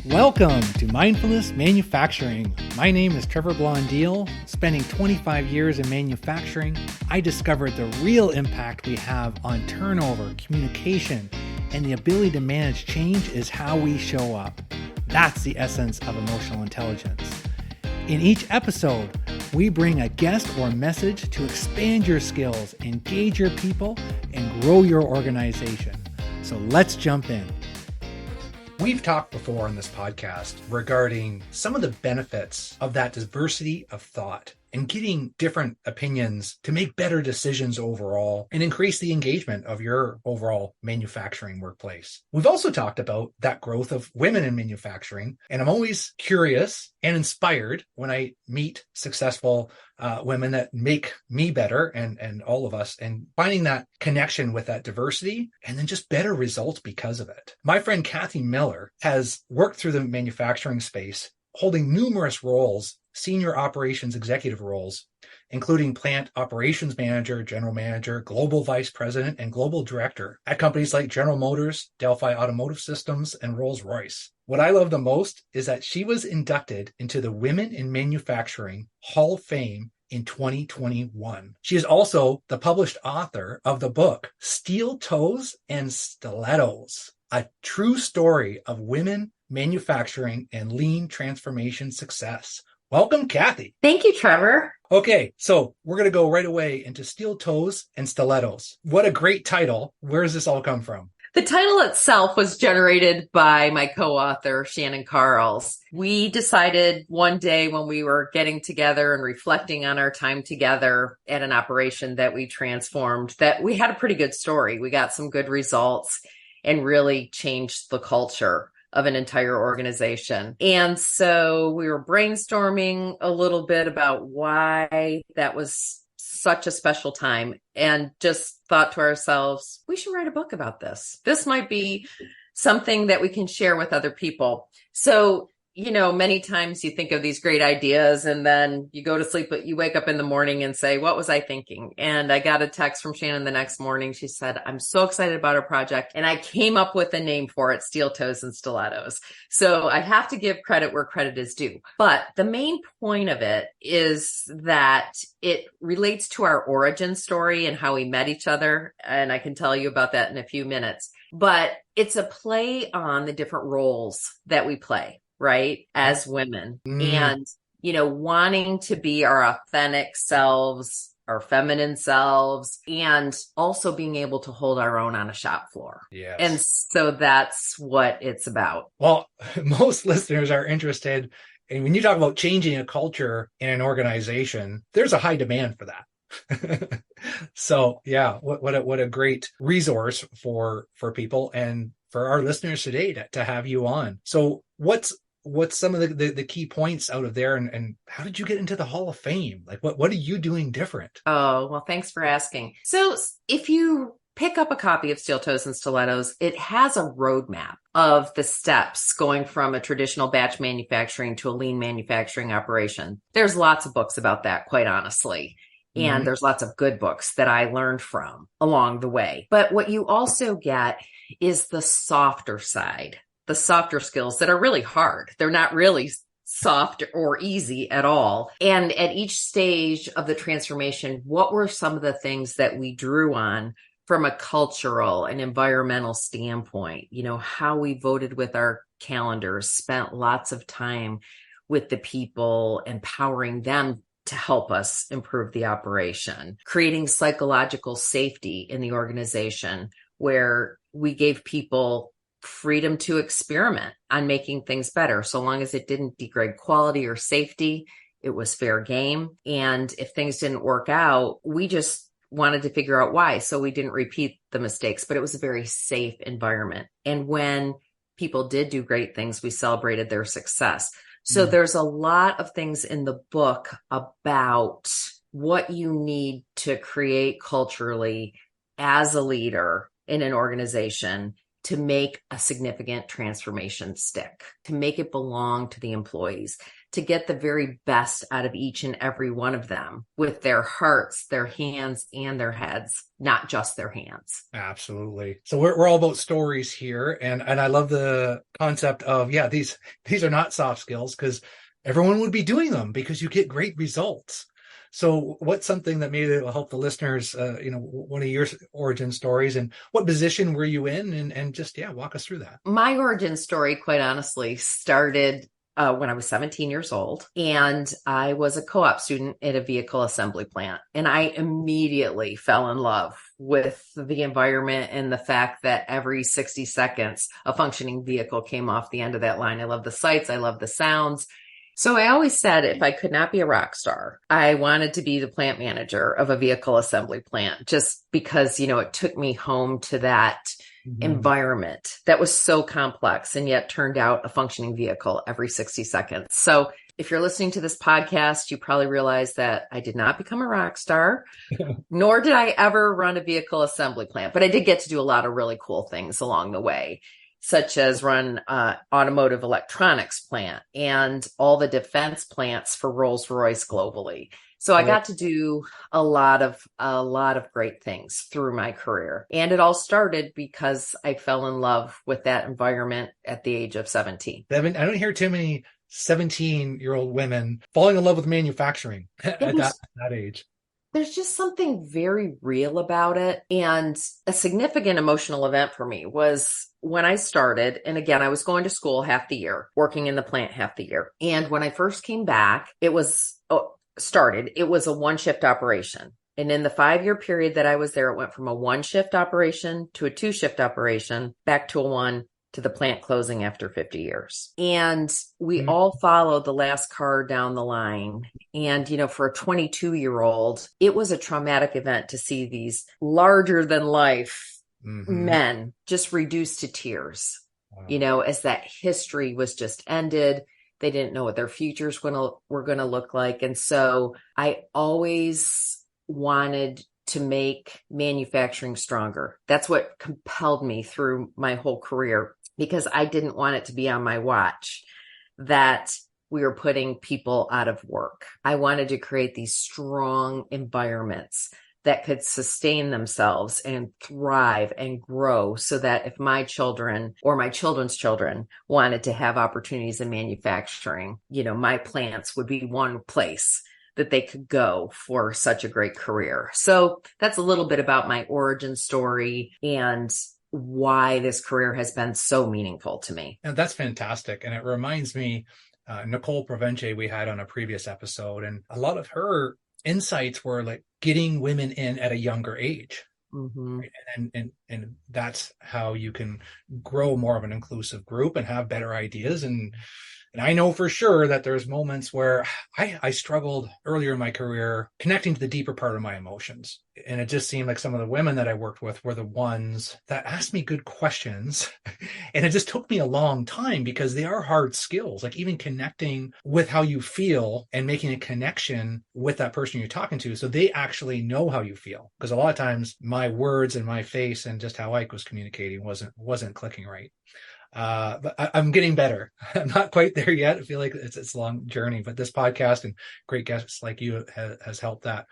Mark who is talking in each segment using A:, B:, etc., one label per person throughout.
A: Welcome to Mindfulness Manufacturing. My name is Trevor Blondeel. Spending 25 years in manufacturing, I discovered the real impact we have on turnover, communication, and the ability to manage change is how we show up. That's the essence of emotional intelligence. In each episode, we bring a guest or message to expand your skills, engage your people, and grow your organization. So let's jump in. We've talked before on this podcast regarding some of the benefits of that diversity of thought and getting different opinions to make better decisions overall and increase the engagement of your overall manufacturing workplace. We've also talked about that growth of women in manufacturing, and I'm always curious and inspired when I meet successful women that make me better and all of us, and finding that connection with that diversity and then just better results because of it. My friend Kathy Miller has worked through the manufacturing space, holding numerous roles, senior operations executive roles, including plant operations manager, general manager, global vice president, and global director at companies like General Motors, Delphi Automotive Systems, and Rolls-Royce. What I love the most is that she was inducted into the Women in Manufacturing Hall of Fame in 2021. She is also the published author of the book, Steel Toes and Stilettos, a true story of women manufacturing and lean transformation success. Welcome, Kathy.
B: Thank you, Trevor.
A: Okay, so we're going to go right away into Steel Toes and Stilettos. What a great title. Where does this all come from?
B: The title itself was generated by my co-author, Shannon Carls. We decided one day when we were getting together and reflecting on our time together at an operation that we transformed, that we had a pretty good story. We got some good results and really changed the culture of an entire organization. And so we were brainstorming a little bit about why that was such a special time, and just thought to ourselves, we should write a book about this. This might be something that we can share with other people. So, many times you think of these great ideas and then you go to sleep, but you wake up in the morning and say, what was I thinking? And I got a text from Shannon the next morning. She said, I'm so excited about our project. And I came up with a name for it, Steel Toes and Stilettos. So I have to give credit where credit is due. But the main point of it is that it relates to our origin story and how we met each other. And I can tell you about that in a few minutes. But it's a play on the different roles that we play, right, as women, and, wanting to be our authentic selves, our feminine selves, and also being able to hold our own on a shop floor.
A: Yes.
B: And so that's what it's about.
A: Well, most listeners are interested. And when you talk about changing a culture in an organization, there's a high demand for that. So yeah, what a great resource for people and for our listeners today to have you on. So what's some of the key points out of there, and how did you get into the Hall of Fame? Like what are you doing different?
B: Oh, well, thanks for asking. So if you pick up a copy of Steel Toes and Stilettos, it has a roadmap of the steps going from a traditional batch manufacturing to a lean manufacturing operation. There's lots of books about that, quite honestly. And there's lots of good books that I learned from along the way. But what you also get is the softer side, the softer skills that are really hard. They're not really soft or easy at all. And at each stage of the transformation, what were some of the things that we drew on from a cultural and environmental standpoint? How we voted with our calendars, spent lots of time with the people, empowering them to help us improve the operation, creating psychological safety in the organization where we gave people freedom to experiment on making things better. So long as it didn't degrade quality or safety, it was fair game. And if things didn't work out, we just wanted to figure out why. So we didn't repeat the mistakes, but it was a very safe environment. And when people did do great things, we celebrated their success. So there's a lot of things in the book about what you need to create culturally as a leader in an organization to make a significant transformation stick, to make it belong to the employees, to get the very best out of each and every one of them with their hearts, their hands, and their heads, not just their hands.
A: Absolutely. So we're all about stories here. And I love the concept of, yeah, these are not soft skills because everyone would be doing them because you get great results. So what's something that maybe will help the listeners, one of your origin stories, and what position were you in, and just, yeah, walk us through that.
B: My origin story, quite honestly, started when I was 17 years old, and I was a co-op student at a vehicle assembly plant. And I immediately fell in love with the environment and the fact that every 60 seconds, a functioning vehicle came off the end of that line. I love the sights. I love the sounds. So I always said if I could not be a rock star, I wanted to be the plant manager of a vehicle assembly plant, just because, it took me home to that environment that was so complex and yet turned out a functioning vehicle every 60 seconds. So if you're listening to this podcast, you probably realize that I did not become a rock star, nor did I ever run a vehicle assembly plant, but I did get to do a lot of really cool things along the way, such as run automotive electronics plant and all the defense plants for Rolls-Royce globally. So I got to do a lot of great things through my career. And it all started because I fell in love with that environment at the age of 17.
A: I don't hear too many 17-year-old women falling in love with manufacturing at that age.
B: There's just something very real about it. And a significant emotional event for me was when I started, and again, I was going to school half the year, working in the plant half the year. And when I first came back, it was a one shift operation. And in the 5-year period that I was there, it went from a 1-shift operation to a 2-shift operation, back to a 1, to the plant closing after 50 years. And we all followed the last car down the line. And, for a 22-year-old, it was a traumatic event to see these larger than life men just reduced to tears, as that history was just ended. They didn't know what their futures were going to look like. And so I always wanted to make manufacturing stronger. That's what compelled me through my whole career, because I didn't want it to be on my watch that we were putting people out of work. I wanted to create these strong environments that could sustain themselves and thrive and grow, so that if my children or my children's children wanted to have opportunities in manufacturing, my plants would be one place that they could go for such a great career. So that's a little bit about my origin story and why this career has been so meaningful to me.
A: And that's fantastic. And it reminds me, Nicole Provence, we had on a previous episode, and a lot of her insights were like getting women in at a younger age. Right? And that's how you can grow more of an inclusive group and have better ideas. And I know for sure that there's moments where I struggled earlier in my career connecting to the deeper part of my emotions. And it just seemed like some of the women that I worked with were the ones that asked me good questions. And it just took me a long time, because they are hard skills, like even connecting with how you feel and making a connection with that person you're talking to, so they actually know how you feel. Because a lot of times my words and my face and just how Ike was communicating wasn't clicking right. But I'm getting better. I'm not quite there yet. I feel like it's a long journey, but this podcast and great guests like you has helped that.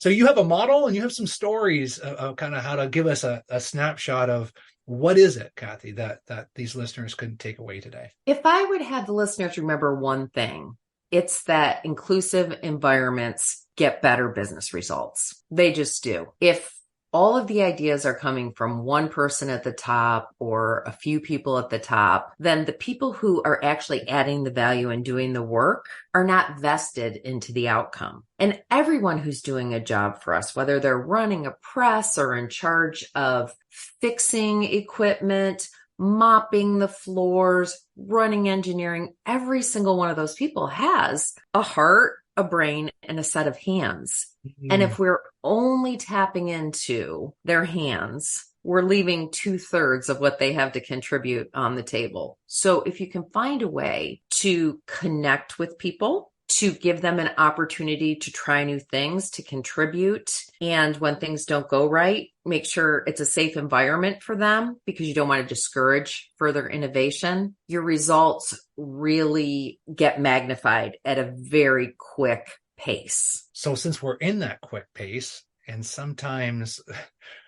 A: So you have a model and you have some stories of kind of how to give us a snapshot of what is it, Kathy, that these listeners could take away today?
B: If I would have the listeners remember one thing, it's that inclusive environments get better business results. They just do. If all of the ideas are coming from one person at the top or a few people at the top, then the people who are actually adding the value and doing the work are not vested into the outcome. And everyone who's doing a job for us, whether they're running a press or in charge of fixing equipment, mopping the floors, running engineering, every single one of those people has a heart, a brain, and a set of hands. And if we're only tapping into their hands, we're leaving 2/3 of what they have to contribute on the table. So if you can find a way to connect with people, to give them an opportunity to try new things, to contribute. And when things don't go right, make sure it's a safe environment for them because you don't want to discourage further innovation. Your results really get magnified at a very quick pace.
A: So since we're in that quick pace, and sometimes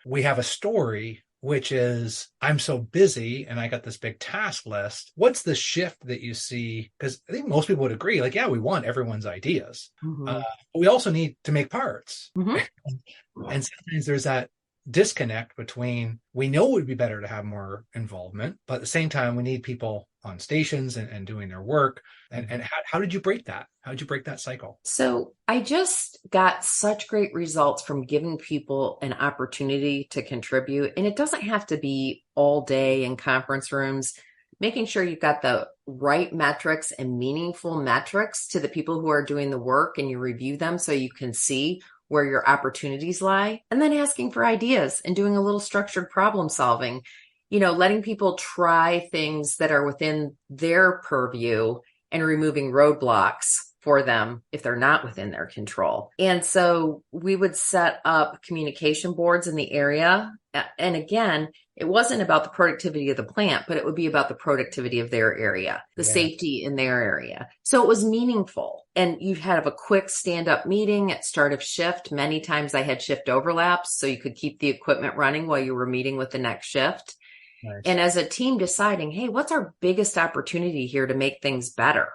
A: we have a story, which is, I'm so busy and I got this big task list. What's the shift that you see? Because I think most people would agree, like, yeah, we want everyone's ideas. But we also need to make parts. And sometimes there's that disconnect between, we know it would be better to have more involvement, but at the same time, we need people on stations and doing their work. And how did you break that? How did you break that cycle?
B: So I just got such great results from giving people an opportunity to contribute. And it doesn't have to be all day in conference rooms, making sure you've got the right metrics and meaningful metrics to the people who are doing the work, and you review them so you can see where your opportunities lie, and then asking for ideas and doing a little structured problem solving, letting people try things that are within their purview and removing roadblocks for them if they're not within their control. And so we would set up communication boards in the area. And again, it wasn't about the productivity of the plant, but it would be about the productivity of their area, the safety in their area. So it was meaningful. And you'd have a quick stand-up meeting at start of shift. Many times I had shift overlaps, so you could keep the equipment running while you were meeting with the next shift. Nice. And as a team deciding, hey, what's our biggest opportunity here to make things better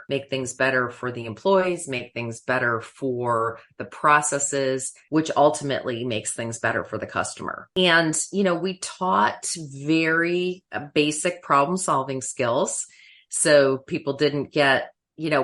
B: for the employees, make things better for the processes, which ultimately makes things better for the customer. And, we taught very basic problem solving skills. So people didn't get,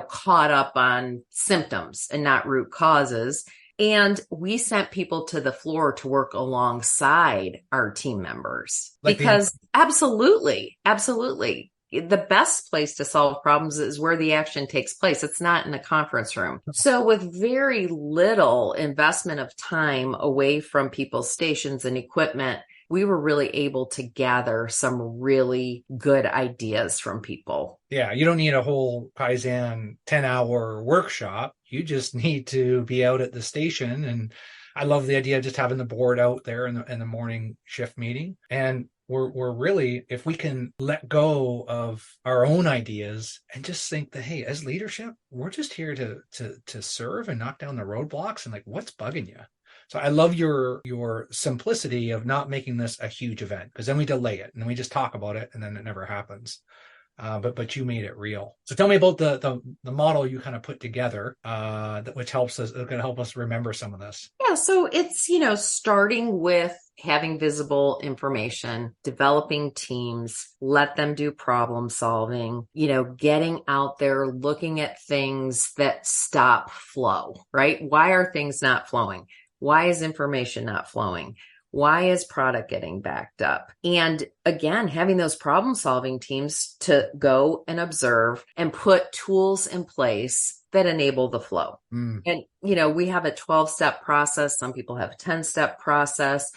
B: caught up on symptoms and not root causes. And we sent people to the floor to work alongside our team members because absolutely. The best place to solve problems is where the action takes place. It's not in a conference room. So with very little investment of time away from people's stations and equipment, we were really able to gather some really good ideas from people.
A: Yeah, you don't need a whole Kaizen 10-hour workshop. You just need to be out at the station. And I love the idea of just having the board out there in the morning shift meeting. And we're really, if we can let go of our own ideas and just think that, hey, as leadership, we're just here to serve and knock down the roadblocks and what's bugging you? So I love your simplicity of not making this a huge event, because then we delay it and then we just talk about it and then it never happens. But you made it real. So tell me about the model you kind of put together, which helps us, going to help us remember some of this.
B: Yeah. So it's, starting with having visible information, developing teams, let them do problem solving, getting out there, looking at things that stop flow, right? Why are things not flowing? Why is information not flowing? Why is product getting backed up? And again, having those problem solving teams to go and observe and put tools in place that enable the flow. And, we have a 12-step process. Some people have a 10-step process.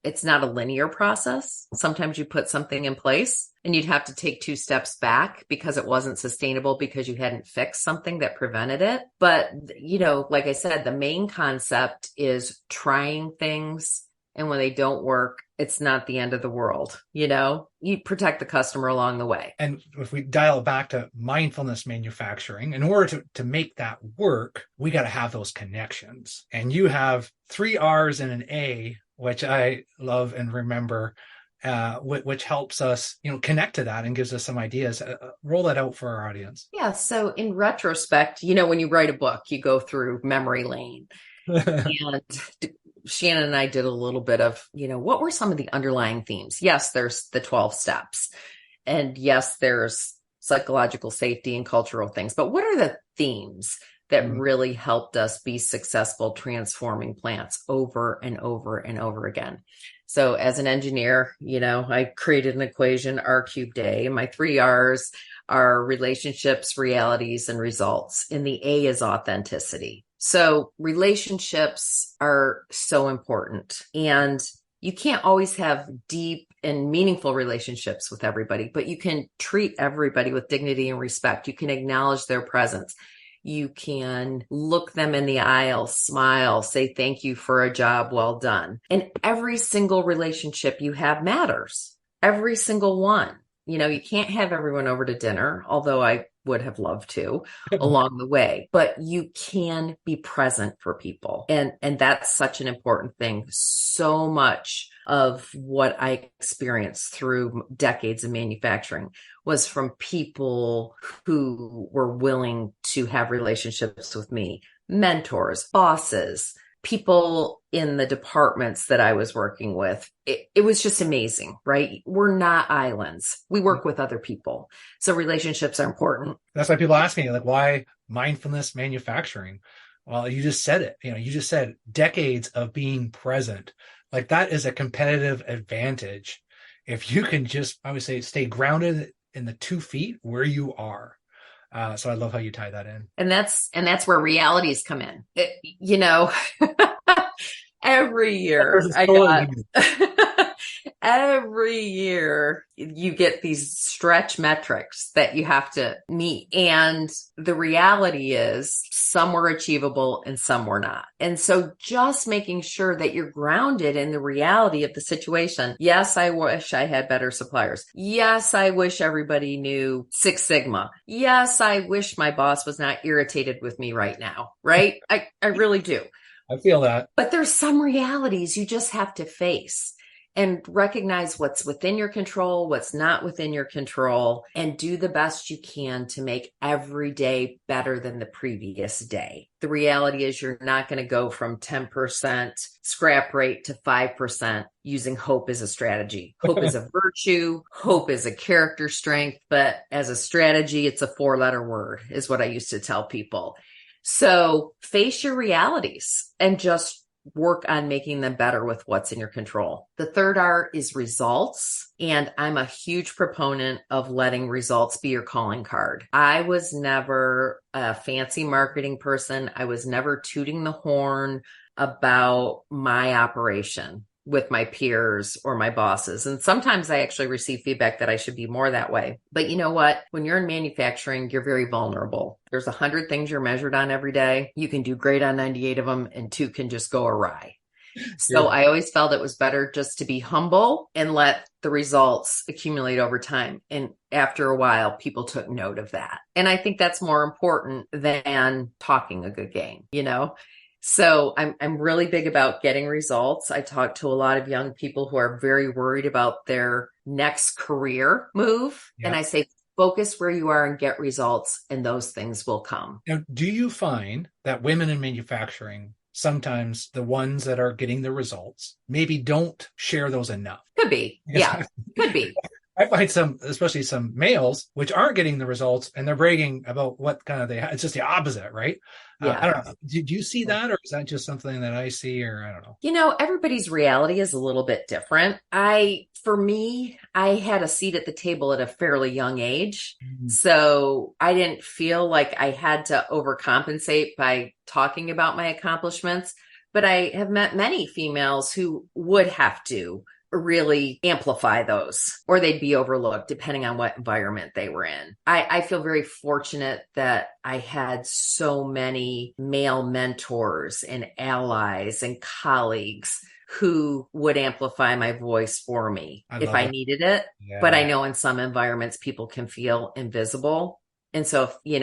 B: It's not a linear process. Sometimes you put something in place and you'd have to take 2 steps back because it wasn't sustainable because you hadn't fixed something that prevented it. But, like I said, the main concept is trying things. And when they don't work, it's not the end of the world. You protect the customer along the way.
A: And if we dial it back to mindfulness manufacturing, in order to make that work, we got to have those connections. And you have 3 R's and an A, which I love and remember, which helps us, connect to that and gives us some ideas. Roll that out for our audience.
B: Yeah. So in retrospect, when you write a book, you go through memory lane. And Shannon and I did a little bit of, what were some of the underlying themes? Yes, there's the 12 steps. And yes, there's psychological safety and cultural things. But what are the themes that really helped us be successful transforming plants over and over and over again? So as an engineer, I created an equation, R cubed A, and my 3 R's are relationships, realities, and results. And the A is authenticity. So relationships are so important, and you can't always have deep and meaningful relationships with everybody, but you can treat everybody with dignity and respect. You can acknowledge their presence. You can look them in the aisle, smile, say thank you for a job well done. And every single relationship you have matters. Every single one. You can't have everyone over to dinner, although I would have loved to along the way, but you can be present for people. And that's such an important thing. So much of what I experienced through decades of manufacturing was from people who were willing to have relationships with me, mentors, bosses, people in the departments that I was working with. It was just amazing, right? We're not islands. We work with other people. So relationships are important.
A: That's why people ask me, like, why mindfulness manufacturing? Well, you just said it. You just said decades of being present. Like, that is a competitive advantage. If you can just, I would say, stay grounded in the 2 feet where you are. So I love how you tie that in.
B: And that's where realities come in. Every year every year you get these stretch metrics that you have to meet. And the reality is some were achievable and some were not. And so just making sure that you're grounded in the reality of the situation. Yes, I wish I had better suppliers. Yes, I wish everybody knew Six Sigma. Yes, I wish my boss was not irritated with me right now. Right? I really do.
A: I feel that.
B: But there's some realities you just have to face and recognize what's within your control, what's not within your control, and do the best you can to make every day better than the previous day. The reality is you're not going to go from 10% scrap rate to 5% using hope as a strategy. Hope is a virtue. Hope is a character strength. But as a strategy, it's a 4-letter word, is what I used to tell people. So face your realities and just work on making them better with what's in your control. The third R is results. And I'm a huge proponent of letting results be your calling card. I was never a fancy marketing person. I was never tooting the horn about my operation with my peers or my bosses. And sometimes I actually receive feedback that I should be more that way. But you know what? When you're in manufacturing, you're very vulnerable. There's 100 things you're measured on every day. You can do great on 98 of them and 2 can just go awry. So I always felt it was better just to be humble and let the results accumulate over time. And after a while, people took note of that. And I think that's more important than talking a good game, So I'm really big about getting results. I talk to a lot of young people who are very worried about their next career move. Yeah. And I say, focus where you are and get results, and those things will come.
A: Now, do you find that women in manufacturing, sometimes the ones that are getting the results, maybe don't share those enough?
B: Could be. Yeah, could be.
A: I find some, especially some males, which aren't getting the results and they're bragging about what kind of they have. It's just the opposite, right? Yeah. I don't know. Do you see that, or is that just something that I see, or I don't know?
B: Everybody's reality is a little bit different. For me, I had a seat at the table at a fairly young age. Mm-hmm. So I didn't feel like I had to overcompensate by talking about my accomplishments, but I have met many females who would have to really amplify those, or they'd be overlooked depending on what environment they were in. I feel very fortunate that I had so many male mentors and allies and colleagues who would amplify my voice for me if I needed it. Yeah. But I know in some environments, people can feel invisible. And so, you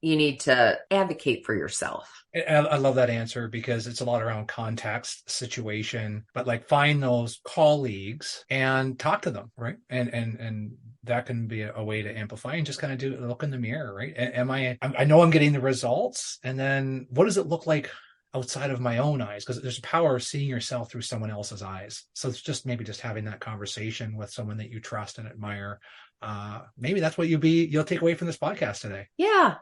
B: need to advocate for yourself.
A: I love that answer, because it's a lot around context, situation, but find those colleagues and talk to them, right? And that can be a way to amplify, and just kind of look in the mirror, right? I know I'm getting the results, and then what does it look like outside of my own eyes? Because there's a power of seeing yourself through someone else's eyes. So it's just maybe just having that conversation with someone that you trust and admire. Maybe that's what you'll take away from this podcast today.
B: Yeah.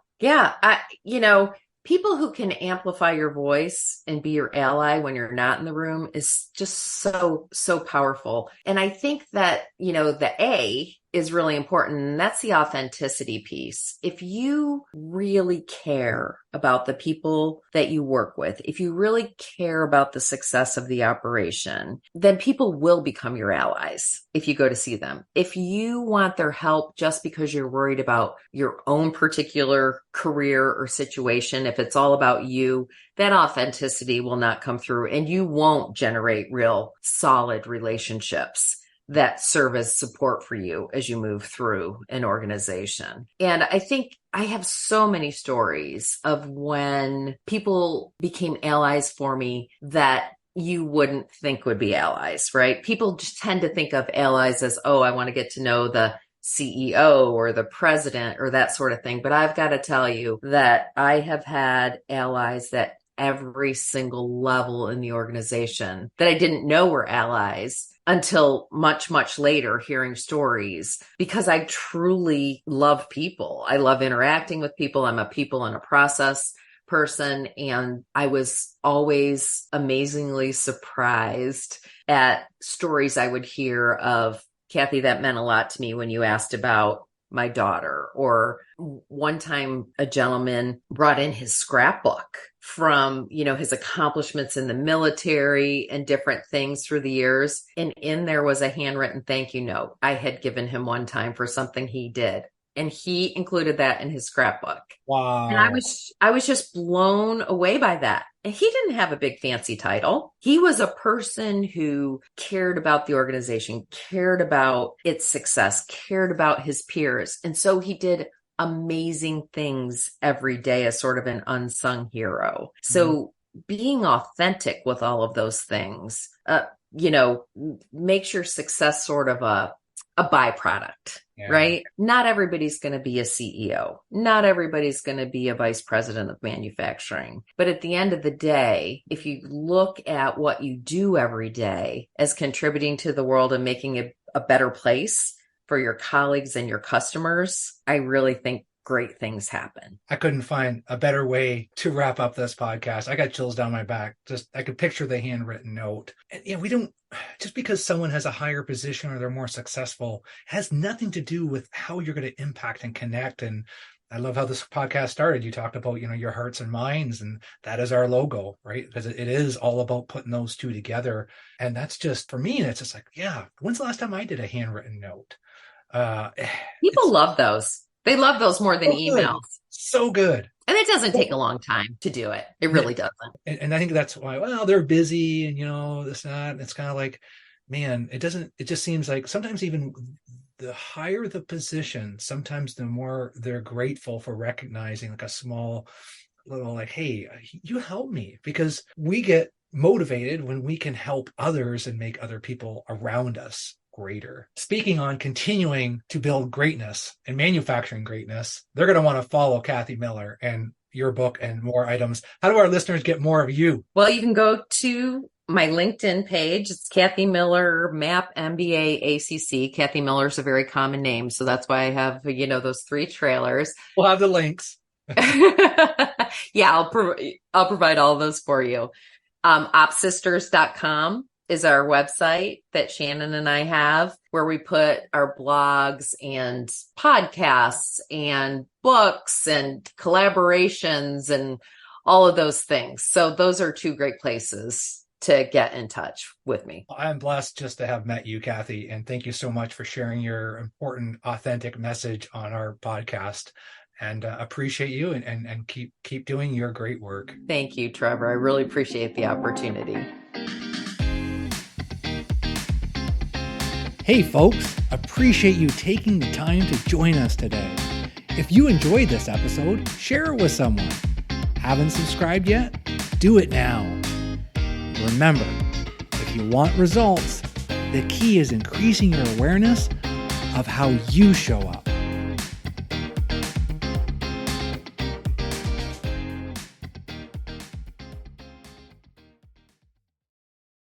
B: People who can amplify your voice and be your ally when you're not in the room is just so, so powerful. And I think that, the A is really important. And that's the authenticity piece. If you really care about the people that you work with, if you really care about the success of the operation, then people will become your allies if you go to see them. If you want their help just because you're worried about your own particular career or situation, if it's all about you, that authenticity will not come through and you won't generate real solid relationships that serve as support for you as you move through an organization. And I think I have so many stories of when people became allies for me that you wouldn't think would be allies, right? People just tend to think of allies as, oh, I want to get to know the CEO or the president or that sort of thing. But I've got to tell you that I have had allies that every single level in the organization that I didn't know were allies until much, much later, hearing stories, because I truly love people. I love interacting with people. I'm a people and a process person. And I was always amazingly surprised at stories I would hear of, Kathy, that meant a lot to me when you asked about my daughter. Or one time a gentleman brought in his scrapbook from, his accomplishments in the military and different things through the years. And in there was a handwritten thank you note I had given him one time for something he did. And he included that in his scrapbook.
A: Wow.
B: And I was just blown away by that. And he didn't have a big fancy title. He was a person who cared about the organization, cared about its success, cared about his peers. And so he did amazing things every day as sort of an unsung hero. So being authentic with all of those things, makes your success sort of a byproduct, right? Not everybody's going to be a CEO. Not everybody's going to be a vice president of manufacturing. But at the end of the day, if you look at what you do every day as contributing to the world and making it a better place for your colleagues and your customers, I really think great things happen.
A: I couldn't find a better way to wrap up this podcast. I got chills down my back. I could picture the handwritten note. And we don't, just because someone has a higher position or they're more successful, it has nothing to do with how you're going to impact and connect. And I love how this podcast started. You talked about, your hearts and minds, and that is our logo, right? Because it is all about putting those two together. And that's just, for me, it's just like, when's the last time I did a handwritten note?
B: People love those. They love those more than emails.
A: So good.
B: And it doesn't take a long time to do it. It really doesn't.
A: And I think that's why, they're busy and, this, that. And it's kind of like, man, it just seems like sometimes even the higher the position, sometimes the more they're grateful for recognizing like a small little, like, hey, you helped me, because we get motivated when we can help others and make other people around us greater. Speaking on continuing to build greatness and manufacturing greatness, they're going to want to follow Kathy Miller and your book and more items. How do our listeners get more of you?
B: Well, you can go to my LinkedIn page. It's Kathy Miller, MAP, MBA, ACC. Kathy Miller is a very common name. So that's why I have, those 3 trailers.
A: We'll have the links.
B: Yeah, I'll provide all of those for you. Opsisters.com is our website that Shannon and I have, where we put our blogs and podcasts and books and collaborations and all of those things. So those are 2 great places to get in touch with me.
A: I'm blessed just to have met you, Kathy, and thank you so much for sharing your important, authentic message on our podcast. And appreciate you and keep doing your great work.
B: Thank you, Trevor. I really appreciate the opportunity.
A: Hey folks, appreciate you taking the time to join us today. If you enjoyed this episode, share it with someone. Haven't subscribed yet? Do it now. Remember, if you want results, the key is increasing your awareness of how you show up.